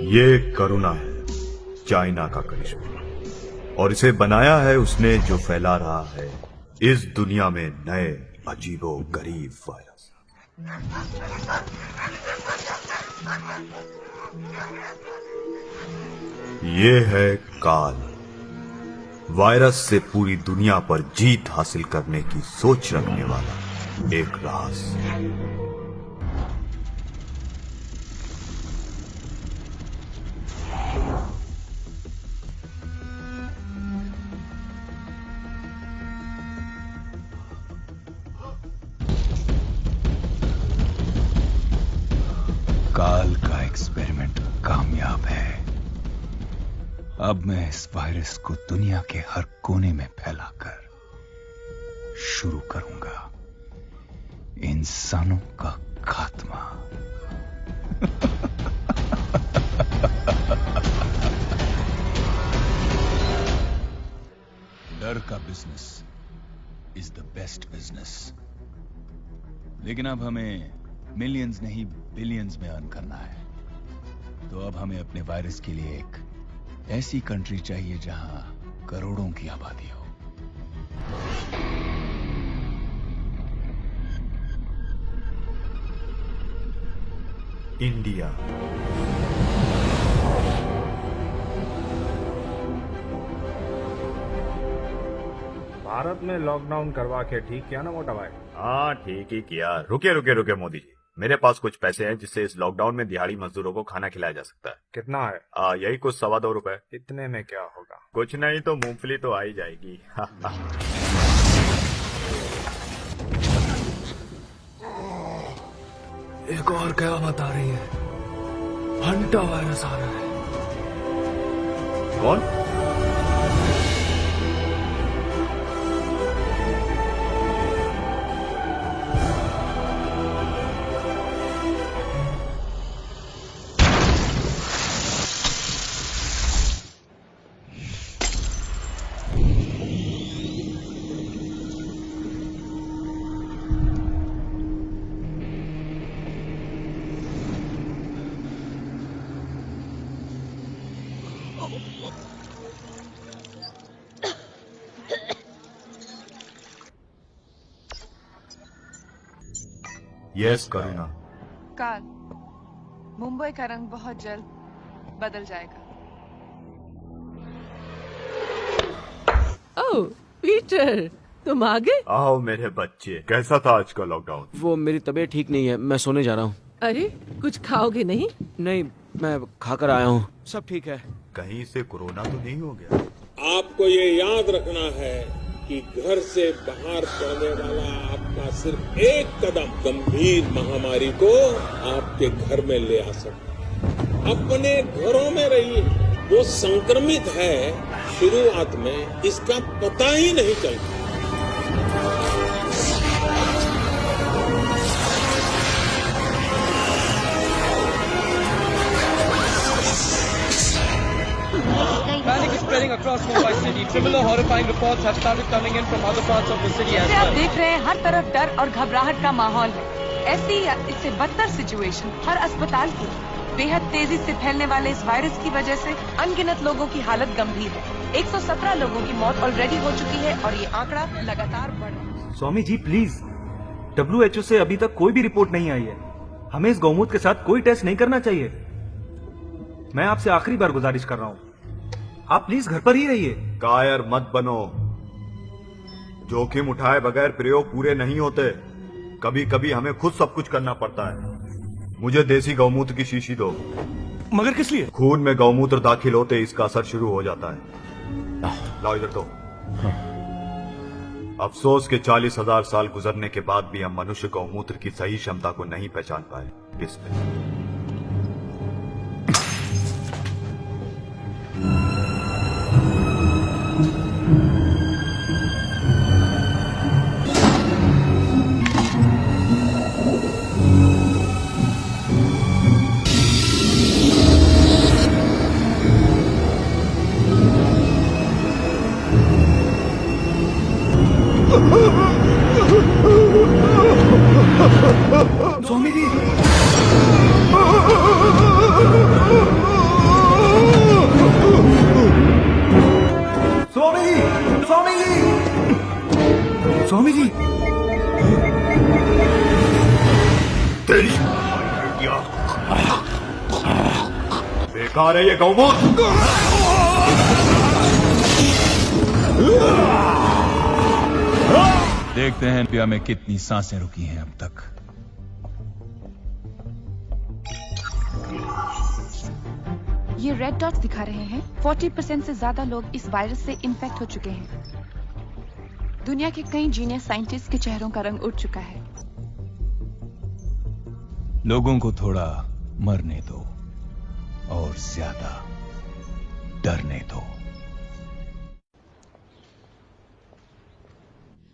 ये करुणा है, चाइना का करिश्मा, और इसे बनाया है उसने जो फैला रहा है इस दुनिया में नए अजीबो गरीब वायरस। ये है काल, वायरस से पूरी दुनिया पर जीत हासिल करने की सोच रखने वाला एक राज। काल का एक्सपेरिमेंट कामयाब है। अब मैं इस वायरस को दुनिया के हर कोने में फैलाकर शुरू करूंगा इंसानों का खात्मा। डर का business is the best business, लेकिन अब हमें मिलियंस नहीं बिलियंस में अर्न करना है। तो अब हमें अपने वायरस के लिए एक ऐसी कंट्री चाहिए जहां करोड़ों की आबादी हो। इंडिया। भारत में लॉकडाउन करवा के ठीक किया ना मोटा भाई? हाँ ठीक ही किया। रुके मोदी जी, मेरे पास कुछ पैसे हैं जिससे इस लॉकडाउन में दिहाड़ी मजदूरों को खाना खिलाया जा सकता है। कितना है? यही कुछ 2.25 रुपए। इतने में क्या होगा? कुछ नहीं तो मूंगफली तो आ ही जाएगी। एक और कयामत आ रही है, हंटा वायरस आ रहा है। कौन? यस करुणा। काल, मुंबई का रंग बहुत जल्द बदल जाएगा। ओह पीटर, तुम आ गए? आओ मेरे बच्चे, कैसा था आज का लॉकडाउन? वो मेरी तबीयत ठीक नहीं है, मैं सोने जा रहा हूँ। अरे कुछ खाओगे नहीं? नहीं, मैं खाकर आया हूँ, सब ठीक है। कहीं से कोरोना तो नहीं हो गया? आपको ये याद रखना है कि घर से बाहर पड़ने वाला आपका सिर्फ एक कदम गंभीर महामारी को आपके घर में ले आ सकता है। अपने घरों में रहिए। वो संक्रमित है, शुरुआत में इसका पता ही नहीं चलता। Panic is spreading across Mumbai city. Similar horrifying reports have started coming in from other parts of the city as जैसे आप well. देख रहे हैं, हर तरफ डर और घबराहट का माहौल है। ऐसी या इससे बदतर सिचुएशन हर अस्पताल की। बेहद तेजी से फैलने वाले इस वायरस की वजह से अनगिनत लोगों की हालत गंभीर है। 117 लोगों की मौत ऑलरेडी हो चुकी है और ये आंकड़ा लगातार बढ़ रहा है। स्वामी जी प्लीज, WHO से अभी तक कोई भी रिपोर्ट नहीं आई है। हमें इस गौमूत्र के साथ कोई टेस्ट नहीं करना चाहिए। मैं आपसे आखिरी बार गुजारिश कर रहा हूँ, आप प्लीज घर पर ही रहिए। कायर मत बनो। जोखिम उठाए बगैर प्रयोग पूरे नहीं होते। कभी कभी हमें खुद सब कुछ करना पड़ता है। मुझे देसी गौमूत्र की शीशी दो। मगर किस लिए? खून में गौमूत्र दाखिल होते इसका असर शुरू हो जाता है। लाओ इधर दो। अफसोस के 40,000 साल गुजरने के बाद भी हम मनुष्य गौमूत्र की सही क्षमता को नहीं पहचान पाए। इसमें स्वामी जी स्वामी जी तेरी बेकार है ये गौमूत्र। देखते हैं इंडिया में कितनी सांसें रुकी हैं अब तक। ये रेड डॉट्स दिखा रहे हैं 40% से ज्यादा लोग इस वायरस से इन्फेक्ट हो चुके हैं। दुनिया के कई जीनियस साइंटिस्ट के चेहरों का रंग उड़ चुका है। लोगों को थोड़ा मरने दो और ज्यादा डरने दो।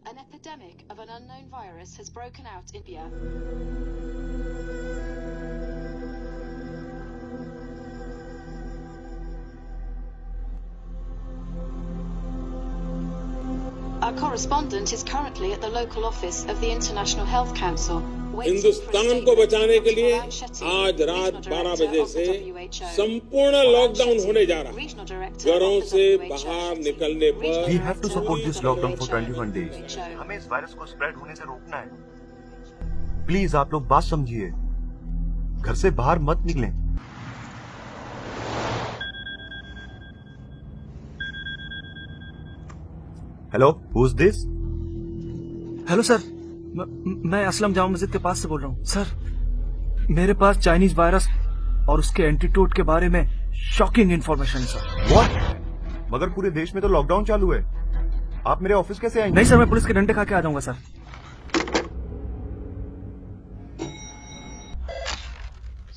An epidemic of an unknown virus has broken out in India. Our correspondent is currently at the local office of the International Health Council. Hindustan को बचाने के लिए आज रात 12 बजे से संपूर्ण लॉकडाउन होने जा रहा है। घरों से बाहर निकलने पर We have to support this lockdown for 21 days. हमें इस वायरस को स्प्रेड होने से रोकना है। प्लीज आप लोग बात समझिए, घर से बाहर मत निकलें। Hello, who is this? Hello sir, मैं असलम जामा मस्जिद के पास से बोल रहा हूँ। सर, मेरे पास चाइनीज वायरस और उसके एंटीटोड के बारे में शॉकिंग इंफॉर्मेशन है सर। व्हाट? मगर पूरे देश में तो लॉकडाउन चालू है, आप मेरे ऑफिस कैसे आएंगे? नहीं सर, मैं पुलिस के डंडे खा के आ जाऊंगा sir.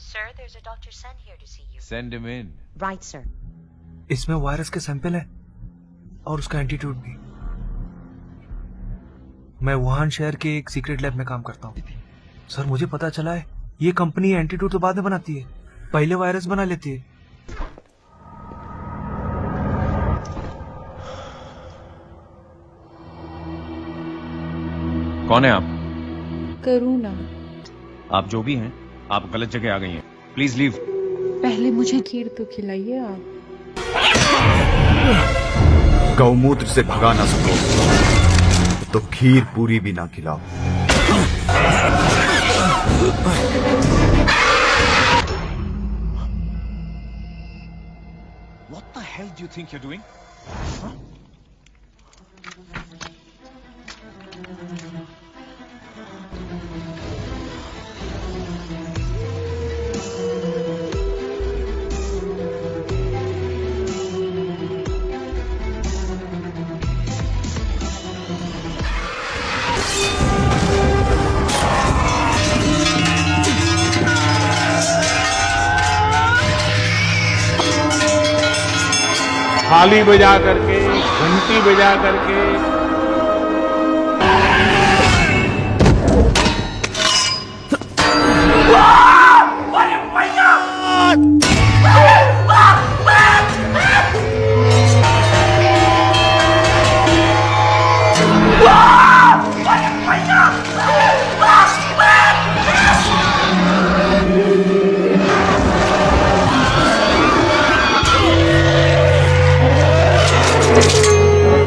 Sir, there's a Dr. Sen here to see you. Send him in. Right, sir. इसमें वायरस के सैंपल है और उसका एंटीट्यूड भी। मैं वुहान शहर के एक सीक्रेट लैब में काम करता हूँ सर। मुझे पता चला है ये कंपनी एंटीट्यूड तो बाद में बनाती है, पहले वायरस बना लेती है। कौन है आप? करुणा। आप जो भी हैं, आप गलत जगह आ गई हैं। Please leave. पहले मुझे खीर तो खिलाइए आप। गौमूत्र से भगा ना सको तो खीर पूरी भी ना खिलाओ। What the hell do you think you're doing? Huh? थाली बजा करके, घंटी बजा करके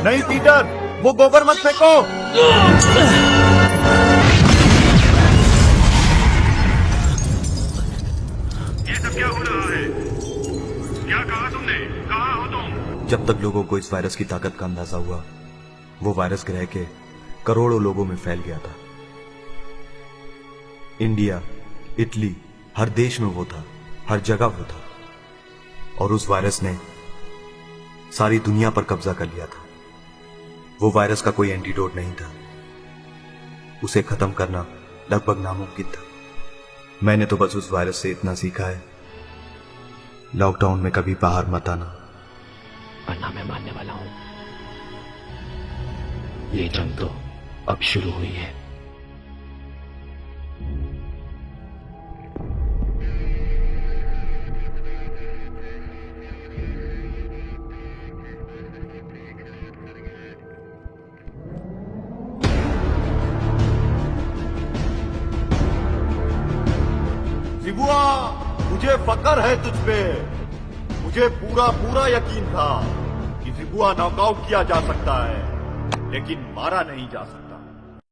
नहीं पीटर, वो गोबर मत फेंको। ये सब क्या हो रहा है? क्या कहा तुमने? कहाँ हो तुम? जब तक लोगों को इस वायरस की ताकत का अंदाजा हुआ, वो वायरस ग्रह के करोड़ों लोगों में फैल गया था। इंडिया, इटली, हर देश में वो था, हर जगह वो था। और उस वायरस ने सारी दुनिया पर कब्जा कर लिया था। वो वायरस का कोई एंटीडोट नहीं था, उसे खत्म करना लगभग नामुमकिन था। मैंने तो बस उस वायरस से इतना सीखा है, लॉकडाउन में कभी बाहर मत आना, वरना मैं मानने वाला हूं। ये जंग तो अब शुरू हुई है। शिबुआ, मुझे फक्र है तुझ पे। मुझे पूरा यकीन था कि शिबुआ नॉकआउट किया जा सकता है, लेकिन मारा नहीं जा सकता।